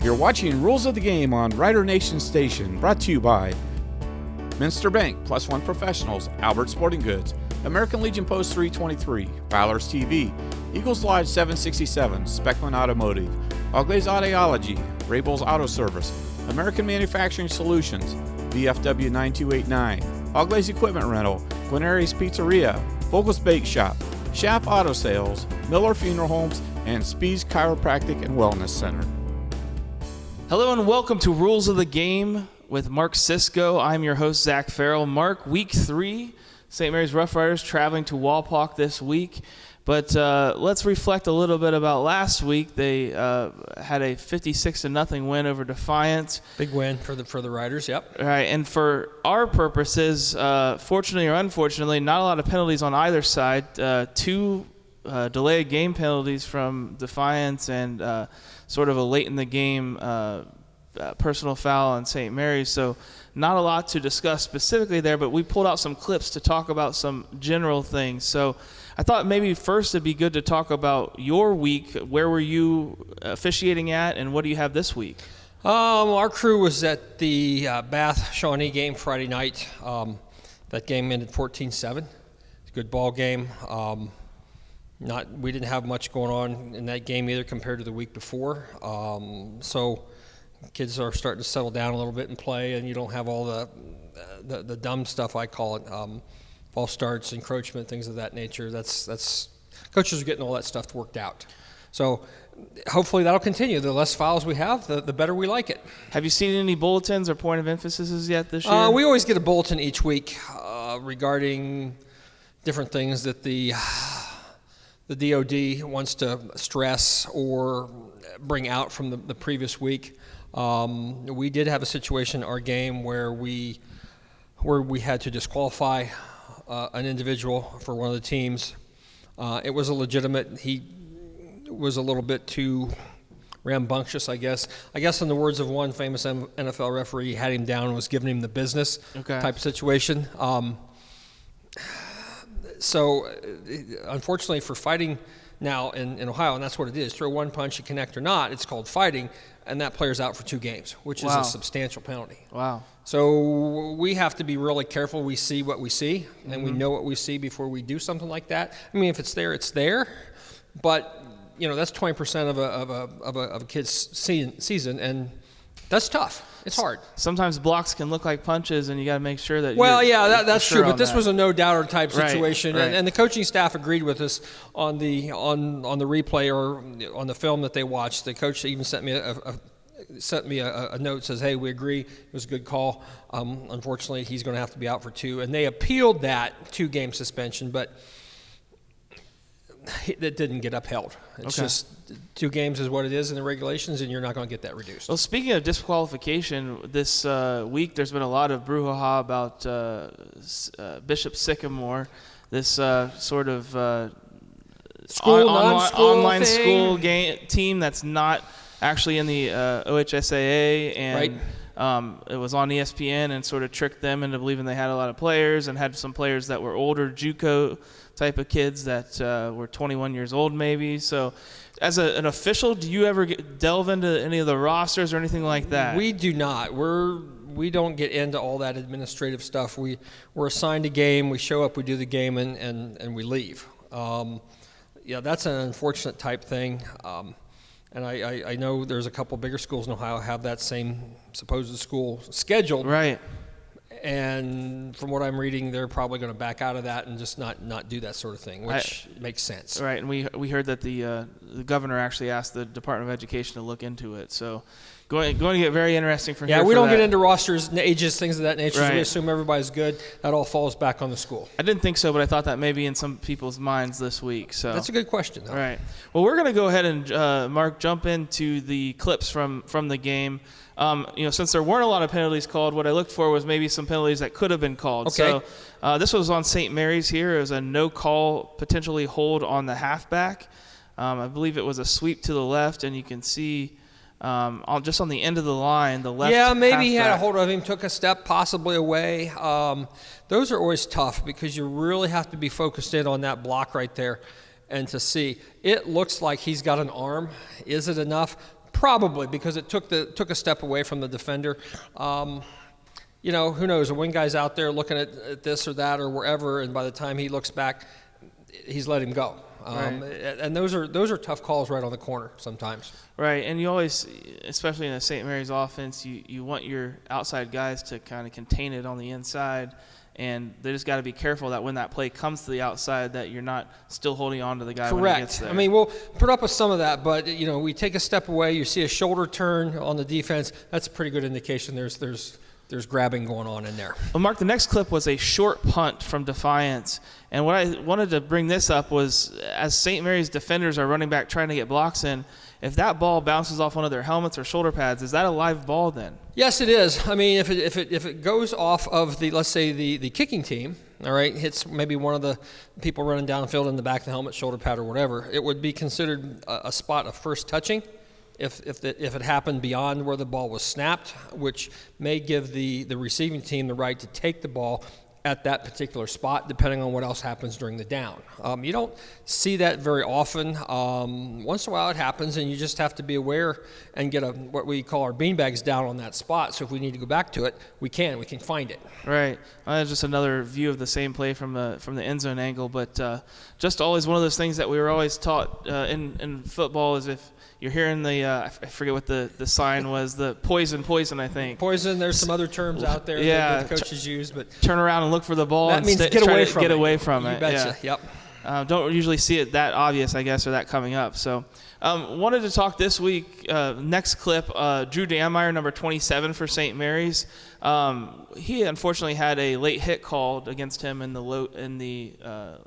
You're watching Rules of the Game on Rider Nation Station, brought to you by Minster Bank, Plus One Professionals, Albert Sporting Goods, American Legion Post 323, Fowler's TV, Eagles Lodge 767, Speckman Automotive, Auglaze Audiology, Rabel's Auto Service, American Manufacturing Solutions, VFW 9289, Auglaze Equipment Rental, Guarneri's Pizzeria, Vogel's Bake Shop, Schaff Auto Sales, Miller Funeral Homes, and Speed's Chiropractic and Wellness Center. Hello and welcome to Rules of the Game with Mark Cisco. I'm your host, Zach Farrell. Mark, week 3, St. Mary's Rough Riders traveling to Walpock this week. But let's reflect a little bit about last week. They had a 56-0 win over Defiance. Big win for the Riders, yep. All right, and for our purposes, fortunately or unfortunately, not a lot of penalties on either side. 2 delayed game penalties from Defiance and sort of a late in the game personal foul on St. Mary's. So not a lot to discuss specifically there, but we pulled out some clips to talk about some general things. So I thought maybe first it'd be good to talk about your week. Where were you officiating at, and what do you have this week? Our crew was at the Bath Shawnee game Friday night. That game ended 14-7. It's a good ball game. We didn't have much going on in that game either compared to the week before. So kids are starting to settle down a little bit and play, and you don't have all the dumb stuff, I call it, false starts, encroachment, things of that nature. That's coaches are getting all that stuff worked out. So hopefully that'll continue. The less fouls we have, the better we like it. Have you seen any bulletins or point of emphases yet this year? We always get a bulletin each week regarding different things that the DOD wants to stress or bring out from the previous week. We did have a situation in our game where we had to disqualify an individual for one of the teams. It was a legitimate. He was a little bit too rambunctious, I guess. I guess in the words of one famous NFL referee, he had him down and was giving him the business type of situation. So, unfortunately, for fighting now in Ohio, and that's what it is, throw one punch, you connect or not, it's called fighting, and that player's out for 2 games, which is a substantial penalty. Wow. So we have to be really careful. We see what we see, and we know what we see before we do something like that. I mean, if it's there, it's there, but that's 20% of a kid's season, and that's tough. It's hard. Sometimes blocks can look like punches, and you got to make sure that. That's true. But this was a no-doubter type situation, right. And the coaching staff agreed with us on the replay or on the film that they watched. The coach even sent me a note that says, "Hey, we agree. It was a good call. Unfortunately, he's going to have to be out for 2." And they appealed that 2-game suspension, but that didn't get upheld. It's just 2 games is what it is in the regulations, and you're not going to get that reduced. Well, speaking of disqualification, this week there's been a lot of brouhaha about Bishop Sycamore, this sort of online school team that's not actually in the OHSAA, and it was on ESPN and sort of tricked them into believing they had a lot of players and had some players that were older JUCO type of kids that were 21 years old maybe. So as an official, do you ever delve into any of the rosters or anything like that? We do not. We don't get into all that administrative stuff. We're assigned a game, we show up, we do the game, and we leave. That's an unfortunate type thing. And I know there's a couple bigger schools in Ohio have that same supposed school scheduled. Right. And from what I'm reading, they're probably going to back out of that and just not do that sort of thing, which makes sense. Right, and we heard that the governor actually asked the Department of Education to look into it. So going to get very interesting for here. Yeah, we don't get into rosters, ages, things of that nature. Right. So we assume everybody's good. That all falls back on the school. I didn't think so, but I thought that may be in some people's minds this week. So that's a good question, though. All right. Well, we're going to go ahead and, Mark, jump into the clips from the game. Since there weren't a lot of penalties called, what I looked for was maybe some penalties that could have been called. Okay. So this was on St. Mary's here. It was a no-call, potentially hold on the halfback. I believe it was a sweep to the left, and you can see just on the end of the line, the left Yeah, maybe halfback. He had a hold of him, took a step possibly away. Those are always tough because you really have to be focused in on that block right there and to see. It looks like he's got an arm. Is it enough? Probably, because it took a step away from the defender. You know, who knows? The wing guy's out there looking at this or that or wherever, and by the time he looks back, he's let him go. Right. And those are tough calls right on the corner sometimes. Right, and you always, especially in a St. Mary's offense, you want your outside guys to kind of contain it on the inside, and they just got to be careful that when that play comes to the outside that you're not still holding on to the guy when he gets there. I mean, we'll put up with some of that, but, you know, we take a step away, you see a shoulder turn on the defense, that's a pretty good indication there's grabbing going on in there. Well, Mark, the next clip was a short punt from Defiance. And what I wanted to bring this up was, as St. Mary's defenders are running back trying to get blocks in, if that ball bounces off one of their helmets or shoulder pads, is that a live ball then? Yes, it is. I mean, if it goes off of let's say the kicking team, all right, hits maybe one of the people running downfield in the back of the helmet, shoulder pad, or whatever, it would be considered a spot of first touching. If it happened beyond where the ball was snapped, which may give the receiving team the right to take the ball at that particular spot, depending on what else happens during the down. You don't see that very often. Once in a while it happens, and you just have to be aware and get what we call our beanbags down on that spot. So if we need to go back to it, we can find it. Right. That's just another view of the same play from the end zone angle. But just always one of those things that we were always taught in football is if you're hearing I forget what the sign was, the poison, I think. Poison, there's some other terms out there that the coaches use. But turn around and look for the ball that and means get away from it. You betcha. Yeah. Yep. Don't usually see it that obvious, I guess, or that coming up. So wanted to talk this week, next clip, Drew Danmeyer, number 27 for St. Mary's. He unfortunately had a late hit called against him in the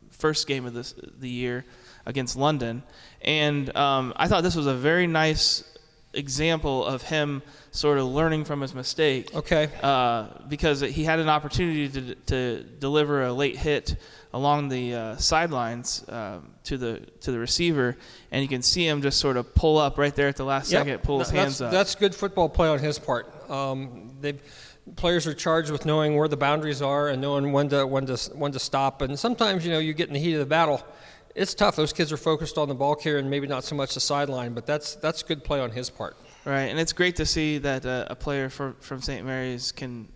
first game of the year against London. And I thought this was a very nice example of him sort of learning from his mistake. Okay. Because he had an opportunity to deliver a late hit along the sidelines to the receiver, and you can see him just sort of pull up right there at the last second, pull his hands up. That's good football play on his part. Players are charged with knowing where the boundaries are and knowing when to stop. And sometimes, you get in the heat of the battle. It's tough. Those kids are focused on the ball carrier and maybe not so much the sideline, but that's good play on his part. Right, and it's great to see that a player from St. Mary's can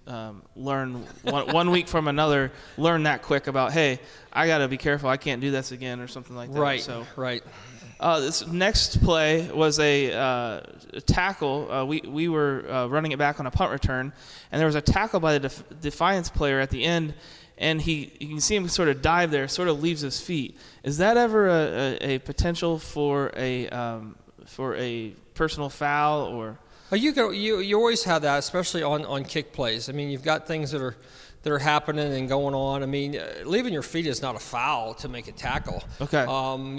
learn one week from another, learn that quick about, hey, I got to be careful, I can't do this again or something like that. Right. This next play was a tackle. We were running it back on a punt return, and there was a tackle by the Defiance player at the end, and you can see him sort of dive there, sort of leaves his feet. Is that ever a potential for a personal foul or? You always have that, especially on kick plays. I mean, you've got things that are happening and going on. I mean, leaving your feet is not a foul to make a tackle. Okay.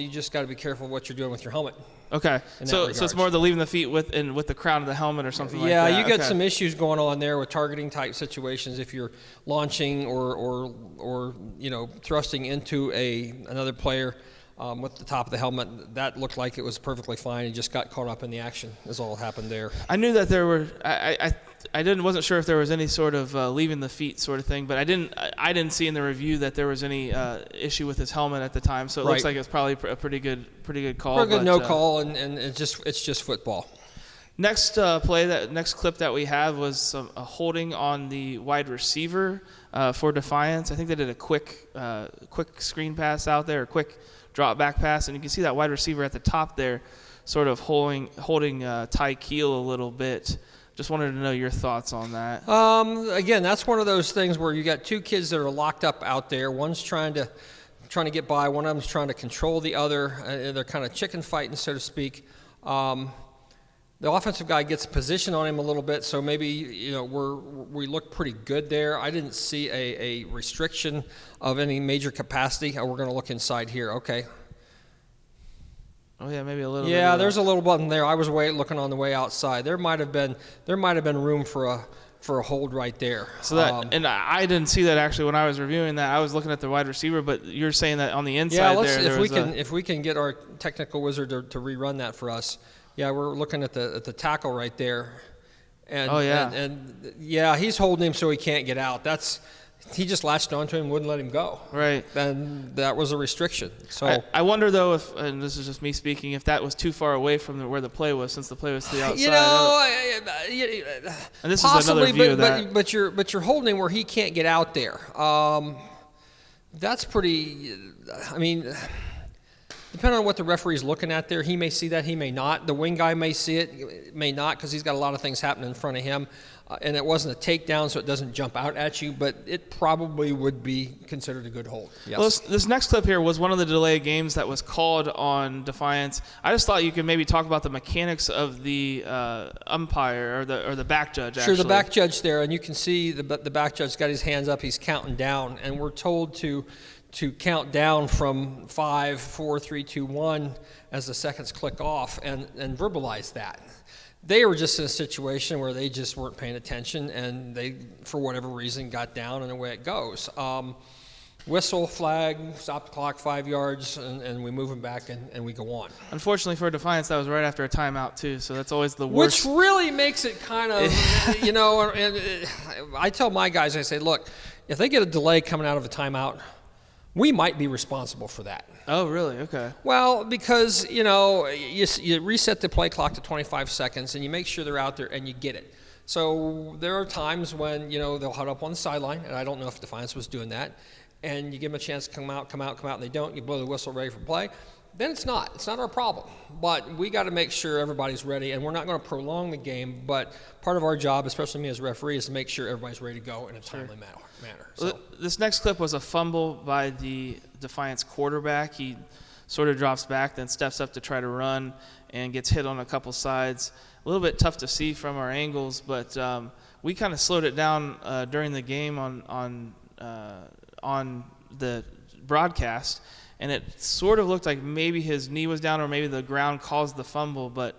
You just got to be careful what you're doing with your helmet. Okay. So it's more the leaving the feet with the crown of the helmet or something like that. Yeah, you get some issues going on there with targeting type situations if you're launching or thrusting into another player. With the top of the helmet, that looked like it was perfectly fine. He just got caught up in the action. Is all that happened there. I knew that there were. Wasn't sure if there was any sort of leaving the feet sort of thing, but I didn't see in the review that there was any issue with his helmet at the time. So it looks like it's probably a pretty good call. Pretty good no call, and it's just football. Next next clip that we have was a holding on the wide receiver for Defiance. I think they did a quick screen pass out there, or quick drop back pass, and you can see that wide receiver at the top there sort of holding Ty Keel a little bit. Just wanted to know your thoughts on that. Again, that's one of those things where you got two kids that are locked up out there. One's trying to get by, one of them's trying to control the other. They're kind of chicken fighting, so to speak. The offensive guy gets position on him a little bit, so maybe we look pretty good there. I didn't see a restriction of any major capacity. We're going to look inside here. Okay. Oh yeah, maybe a little. Yeah, there's a little button there. I was looking on the way outside. There might have been room for a hold right there. So that, and I didn't see that actually when I was reviewing that. I was looking at the wide receiver, but you're saying that on the inside if we can get our technical wizard to rerun that for us. Yeah, we're looking at the tackle right there, and he's holding him so he can't get out. That's he just latched onto him and wouldn't let him go. Right. And that was a restriction. So I wonder, though, if, and this is just me speaking, if that was too far away from where the play was, since the play was to the outside. And this possibly, is another view of that. But you're holding him where he can't get out there. That's pretty. I mean, depending on what the referee's looking at there, he may see that, he may not. The wing guy may see it, may not, because he's got a lot of things happening in front of him. And it wasn't a takedown, so it doesn't jump out at you, but it probably would be considered a good hold. Yes. Well, this next clip here was one of the delay games that was called on Defiance. I just thought you could maybe talk about the mechanics of the umpire or the back judge. Sure, the back judge there, and you can see the back judge got his hands up. He's counting down, and we're told to count down from 5, 4, 3, 2, 1 as the seconds click off, and verbalize that. They were just in a situation where they just weren't paying attention, and they, for whatever reason, got down, and away it goes. Whistle, flag, stop the clock 5 yards, and we move them back, and we go on. Unfortunately for Defiance, that was right after a timeout, too, so that's always the worst. Which really makes it kind of, and I tell my guys, I say, look, if they get a delay coming out of a timeout, we might be responsible for that. Oh, really? Okay. Well, because, you reset the play clock to 25 seconds, and you make sure they're out there, and you get it. So there are times when, they'll huddle up on the sideline, and I don't know if Defiance was doing that, and you give them a chance to come out, and they don't, you blow the whistle ready for play, then it's not our problem. But we got to make sure everybody's ready, and we're not going to prolong the game, but part of our job, especially me as a referee, is to make sure everybody's ready to go in a timely manner. So. This next clip was a fumble by the Defiance quarterback. He sort of drops back, then steps up to try to run and gets hit on a couple sides. A little bit tough to see from our angles, but we kind of slowed it down during the game on the broadcast, and it sort of looked like maybe his knee was down or maybe the ground caused the fumble, but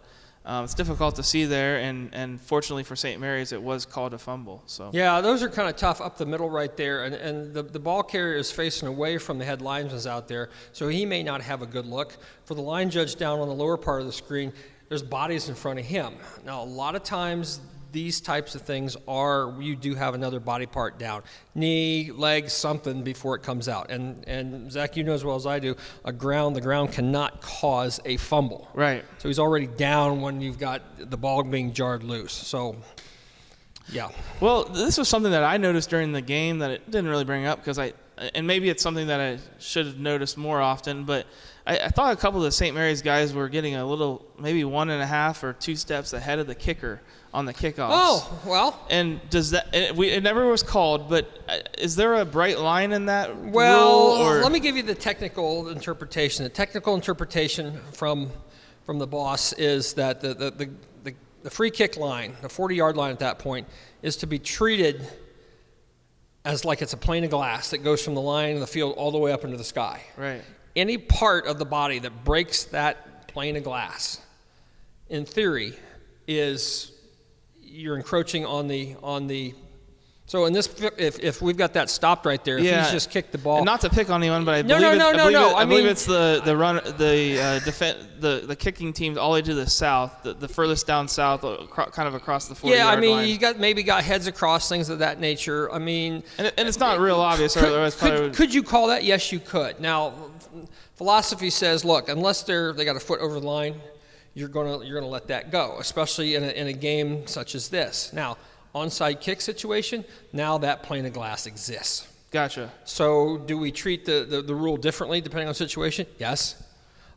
it's difficult to see there, and fortunately for St. Mary's, it was called a fumble. So yeah, those are kind of tough up the middle right there, and the ball carrier is facing away from the head linesman out there, so he may not have a good look. For the line judge down on the lower part of the screen, there's bodies in front of him. Now, a lot of times, these types of things you do have another body part down, knee, leg, something before it comes out. And Zach, you know as well as I do, the ground cannot cause a fumble. Right. So he's already down when you've got the ball being jarred loose. So, yeah. Well, this was something that I noticed during the game that it didn't really bring up and maybe it's something that I should have noticed more often, but I thought a couple of the St. Mary's guys were getting a little, maybe 1.5 or 2 steps ahead of the kicker on the kickoffs. Oh, well. And does that? It never was called, but is there a bright line in that rule? Or? Let me give you the technical interpretation. The technical interpretation from the boss is that the free kick line, the 40-yard line at that point, is to be treated as like it's a plane of glass that goes from the line of the field all the way up into the sky. Right. Any part of the body that breaks that plane of glass, in theory, is you're encroaching on the. So in this, if we've got that stopped right there, if he's just kicked the ball. And not to pick on anyone, but I believe it's the kicking teams all the way to the south, the furthest down south, kind of across the 40-yard line. Yeah, I mean, you maybe got heads across, things of that nature. I mean, and it's not real obvious. Could you call that? Yes, you could. Now, philosophy says, look, unless they got a foot over the line, you're gonna let that go, especially in a game such as this. Now, onside kick situation, now that plane of glass exists. Gotcha. So do we treat the rule differently depending on the situation? Yes.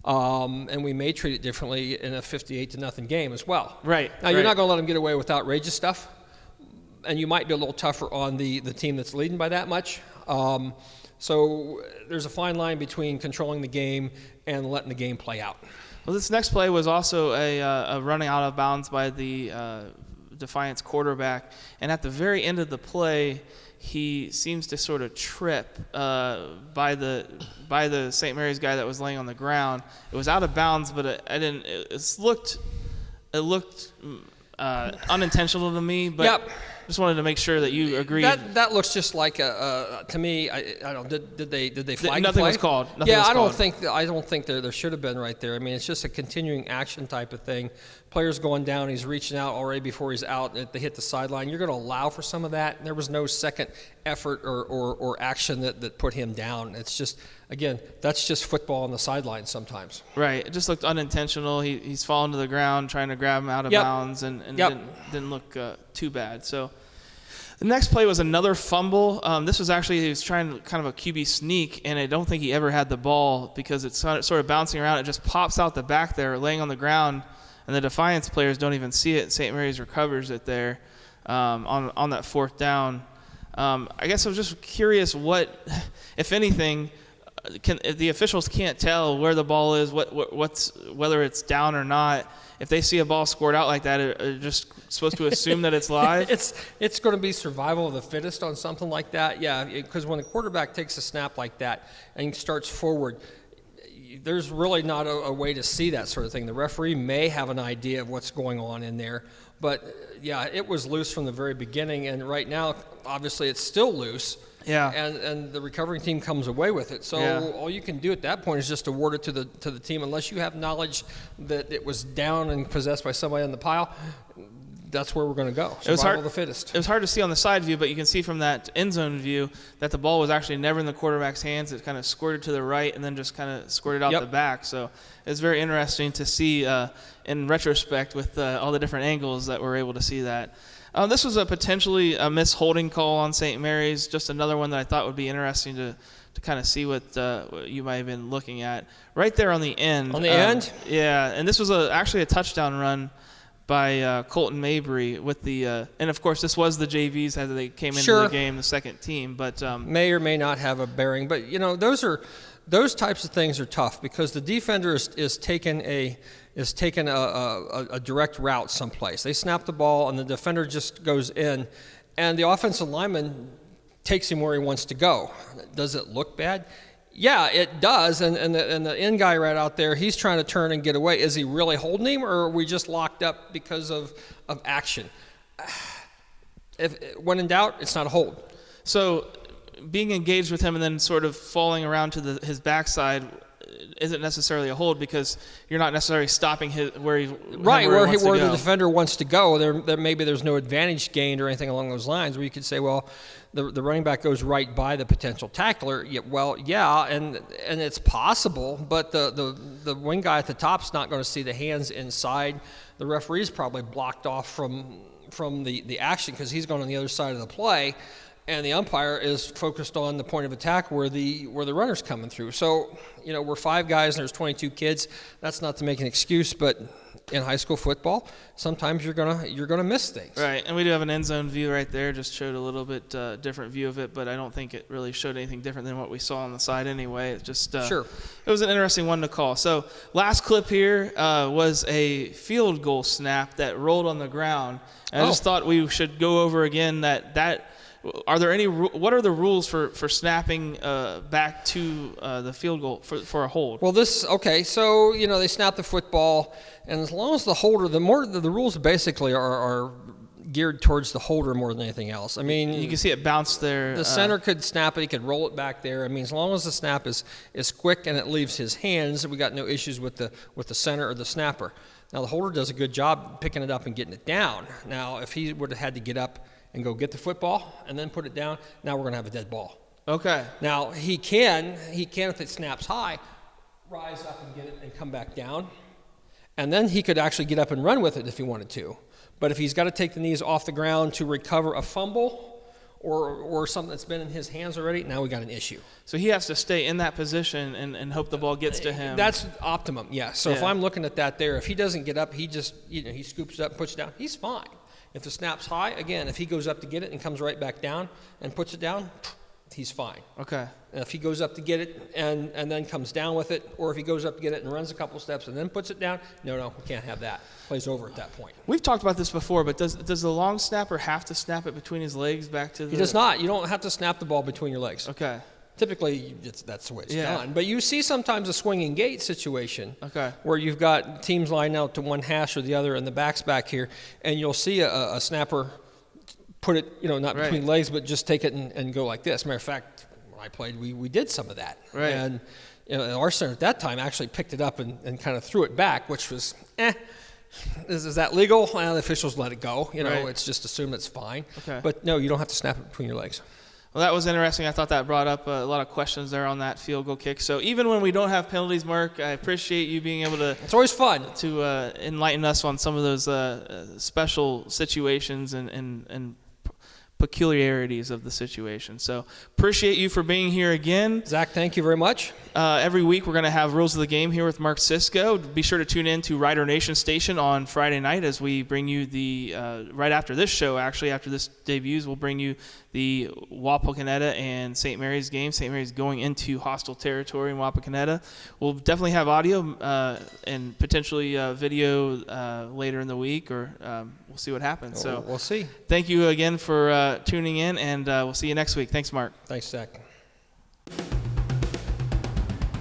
And we may treat it differently in a 58-0 game as well. Right. Now, you're not going to let them get away with outrageous stuff, and you might be a little tougher on the team that's leading by that much. So there's a fine line between controlling the game and letting the game play out. Well, this next play was also a running out of bounds by the Defiance quarterback, and at the very end of the play, he seems to sort of trip by the St. Mary's guy that was laying on the ground. It was out of bounds, but it looked unintentional to me. But yep. Just wanted to make sure that you agreed. That looks just like to me. I don't. Did they flag? Nothing play? was called. I don't think there should have been right there. I mean, it's just a continuing action type of thing. Player's going down. He's reaching out already before he's out. They hit the sideline. You're going to allow for some of that. There was no second effort or action that put him down. It's just, again, that's just football on the sideline sometimes. Right. It just looked unintentional. He's fallen to the ground trying to grab him out of bounds and didn't look too bad. So the next play was another fumble. This was actually, he was trying kind of a QB sneak, and I don't think he ever had the ball because it's sort of bouncing around. It just pops out the back there, laying on the ground, and the Defiance players don't even see it. St. Mary's recovers it there on that fourth down. I guess I was just curious what, if anything, if the officials can't tell where the ball is, whether it's down or not. If they see a ball scored out like that, are just supposed to assume that it's live? It's going to be survival of the fittest on something like that. Yeah, because when the quarterback takes a snap like that and starts forward, there's really not a way to see that sort of thing. The referee may have an idea of what's going on in there, but yeah, it was loose from the very beginning, and right now, obviously, it's still loose. Yeah. And the recovering team comes away with it. So all you can do at that point is just award it to the team, unless you have knowledge that it was down and possessed by somebody on the pile. That's where we're going to go. Survival of the fittest. It was hard to see on the side view, but you can see from that end zone view that the ball was actually never in the quarterback's hands. It kind of squirted to the right and then just kind of squirted out the back. So it was very interesting to see in retrospect with all the different angles that we're able to see that. This was a potentially a missed holding call on St. Mary's, just another one that I thought would be interesting to kind of see what you might have been looking at. Right there on the end. On the end? Yeah, and this was actually a touchdown run by Colton Mabry with the and of course this was the JVs as they came into the game, the second team, but may or may not have a bearing, but those types of things are tough because the defender is taking a direct route someplace. They snap the ball and the defender just goes in, and the offensive lineman takes him where he wants to go. Does it look bad? Yeah, it does, and the end guy right out there, he's trying to turn and get away. Is he really holding him, or are we just locked up because of action? When in doubt, it's not a hold. So being engaged with him and then sort of falling around to his backside isn't necessarily a hold because you're not necessarily stopping where the defender wants to go. There maybe there's no advantage gained or anything along those lines where you could say, well, the running back goes right by the potential tackler. And it's possible, but the wing guy at the top's not going to see the hands inside. The referee's probably blocked off from the action because he's going on the other side of the play. And the umpire is focused on the point of attack where the runner's coming through. So, we're 5 guys and there's 22 kids. That's not to make an excuse, but in high school football, sometimes you're gonna miss things. Right, and we do have an end zone view right there. Just showed a little bit different view of it, but I don't think it really showed anything different than what we saw on the side anyway. It just It was an interesting one to call. So last clip here was a field goal snap that rolled on the ground. And I just thought we should go over again that. Are there any? What are the rules for snapping back to the field goal for a hold? Well, so they snap the football, and as long as the holder, the rules basically are geared towards the holder more than anything else. I mean, you can see it bounce there. The center could snap it; he could roll it back there. I mean, as long as the snap is quick and it leaves his hands, we got no issues with the center or the snapper. Now the holder does a good job picking it up and getting it down. Now, if he would have had to get up and go get the football and then put it down, now we're going to have a dead ball. Okay. Now, he can, if it snaps high, rise up and get it and come back down. And then he could actually get up and run with it if he wanted to. But if he's got to take the knees off the ground to recover a fumble or something that's been in his hands already, now we got an issue. So he has to stay in that position and hope the ball gets to him. That's optimum, yeah. So if I'm looking at that there, if he doesn't get up, he just, he scoops it up and puts it down, he's fine. If the snap's high, again, if he goes up to get it and comes right back down and puts it down, he's fine. Okay. And if he goes up to get it and then comes down with it, or if he goes up to get it and runs a couple steps and then puts it down, no, we can't have that. Play's over at that point. We've talked about this before, but does the long snapper have to snap it between his legs back to the... He does not. You don't have to snap the ball between your legs. Okay. Typically, that's the way it's done. But you see sometimes a swinging gate situation where you've got teams lined out to one hash or the other and the back's back here, and you'll see a snapper put it, not Right. between legs, but just take it and go like this. Matter of fact, when I played, we did some of that. Right. And our center at that time actually picked it up and kind of threw it back, which was, is that legal? Well, the officials let it go. Right. It's just assumed it's fine. Okay. But no, you don't have to snap it between your legs. Well, that was interesting. I thought that brought up a lot of questions there on that field goal kick. So even when we don't have penalties, Mark, I appreciate you being able to It's always fun. enlighten us on some of those special situations and peculiarities of the situation. So appreciate you for being here again. Zach, thank you very much. Every week we're going to have Rules of the Game here with Mark Cisco. Be sure to tune in to Rider Nation Station on Friday night as we bring you the, right after this show, actually, after this debuts, we'll bring you the Wapakoneta and St. Mary's game. St. Mary's going into hostile territory in Wapakoneta. We'll definitely have audio and potentially video later in the week, or we'll see what happens. So We'll see. thank you again for tuning in, and we'll see you next week. Thanks, Mark. Thanks, Zach.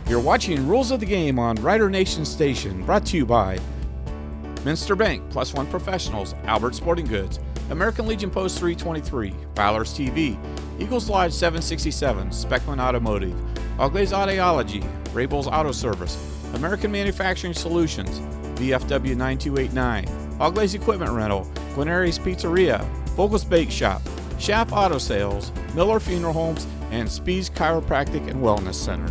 You're watching Rules of the Game on Rider Nation Station, brought to you by Minster Bank, Plus One Professionals, Albert Sporting Goods, American Legion Post 323, Bowlers TV, Eagles Lodge 767, Speckman Automotive, Ogles Audiology, Rabel's Auto Service, American Manufacturing Solutions, VFW 9289, Ogles Equipment Rental, Guarneri's Pizzeria, Vogel's Bake Shop, Schaff Auto Sales, Miller Funeral Homes, and Speed's Chiropractic and Wellness Center.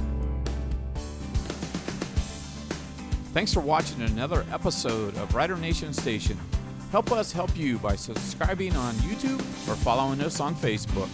Thanks for watching another episode of Rider Nation Station. Help us help you by subscribing on YouTube or following us on Facebook.